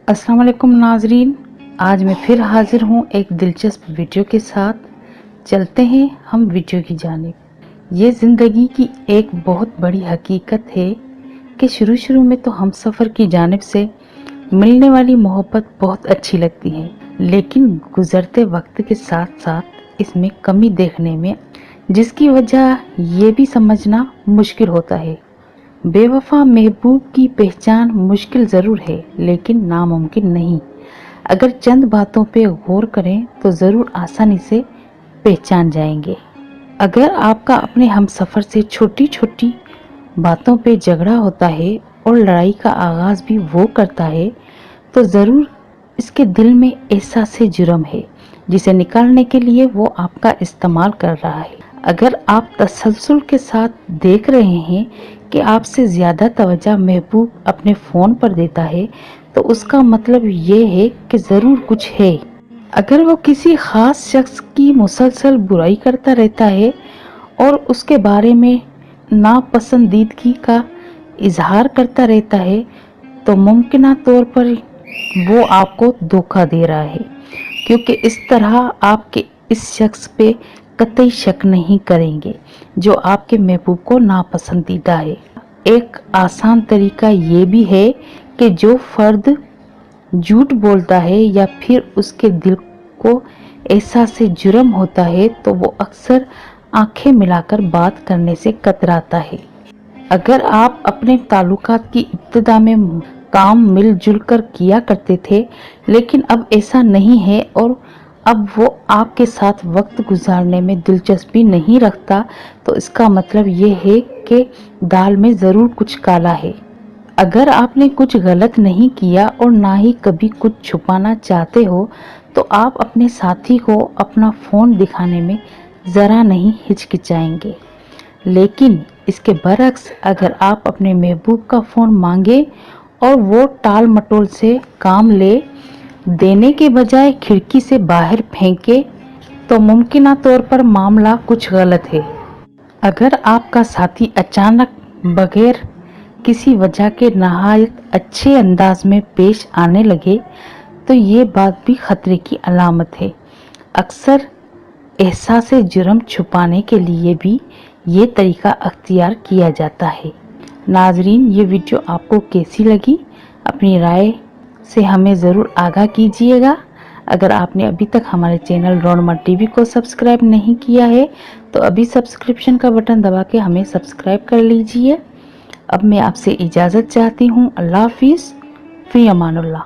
अस्सलाम वालेकुम नाजरीन, आज मैं फिर हाजिर हूँ एक दिलचस्प वीडियो के साथ। चलते हैं हम वीडियो की जानिब। ये ज़िंदगी की एक बहुत बड़ी हकीकत है कि शुरू में तो हम सफ़र की जानिब से मिलने वाली मोहब्बत बहुत अच्छी लगती है, लेकिन गुज़रते वक्त के साथ साथ इसमें कमी देखने में, जिसकी वजह ये भी समझना मुश्किल होता है। बेवफा महबूब की पहचान मुश्किल ज़रूर है, लेकिन नामुमकिन नहीं। अगर चंद बातों पे गौर करें तो ज़रूर आसानी से पहचान जाएंगे। अगर आपका अपने हमसफ़र से छोटी छोटी बातों पे झगड़ा होता है और लड़ाई का आगाज़ भी वो करता है, तो ज़रूर इसके दिल में एहसास जुर्म है, जिसे निकालने के लिए वो आपका इस्तेमाल कर रहा है। अगर आप तसल्सल के साथ देख रहे हैं कि आपसे ज़्यादा तवज्जो महबूब अपने फ़ोन पर देता है, तो उसका मतलब ये है कि ज़रूर कुछ है। अगर वो किसी ख़ास शख्स की मुसलसल बुराई करता रहता है और उसके बारे में नापसंदीदगी का इजहार करता रहता है, तो मुमकिन तौर पर वो आपको धोखा दे रहा है, क्योंकि इस तरह आपके इस शख्स पे कतई शक नहीं करेंगे जो आपके महबूब को नापसंदीदा है। एक आसान तरीका ये भी है कि जो फर्द झूठ बोलता है या फिर उसके दिल को एहसास जुर्म होता है, तो वो अक्सर आंखें मिलाकर बात करने से कतराता है। अगर आप अपने ताल्लुकात की इब्तिदा में काम मिलजुल कर किया करते थे, लेकिन अब ऐसा नहीं है और अब वो आपके साथ वक्त गुजारने में दिलचस्पी नहीं रखता, तो इसका मतलब ये है कि दाल में ज़रूर कुछ काला है। अगर आपने कुछ गलत नहीं किया और ना ही कभी कुछ छुपाना चाहते हो, तो आप अपने साथी को अपना फ़ोन दिखाने में ज़रा नहीं हिचकिचाएंगे। लेकिन इसके बरक्स अगर आप अपने महबूब का फ़ोन मांगे और वो टाल मटोल से काम ले देने के बजाय खिड़की से बाहर फेंके, तो मुमकिन तौर पर मामला कुछ गलत है। अगर आपका साथी अचानक बगैर किसी वजह के नहायत अच्छे अंदाज में पेश आने लगे, तो ये बात भी खतरे की अलामत है। अक्सर एहसास जुर्म छुपाने के लिए भी ये तरीका अख्तियार किया जाता है। नाजरीन, ये वीडियो आपको कैसी लगी? अपनी राय से हमें ज़रूर आगाह कीजिएगा। अगर आपने अभी तक हमारे चैनल रोनमा टीवी को सब्सक्राइब नहीं किया है, तो अभी सब्सक्रिप्शन का बटन दबा के हमें सब्सक्राइब कर लीजिए। अब मैं आपसे इजाज़त चाहती हूँ। अल्लाह हाफिज़, फ़ी अमानुल्लाह।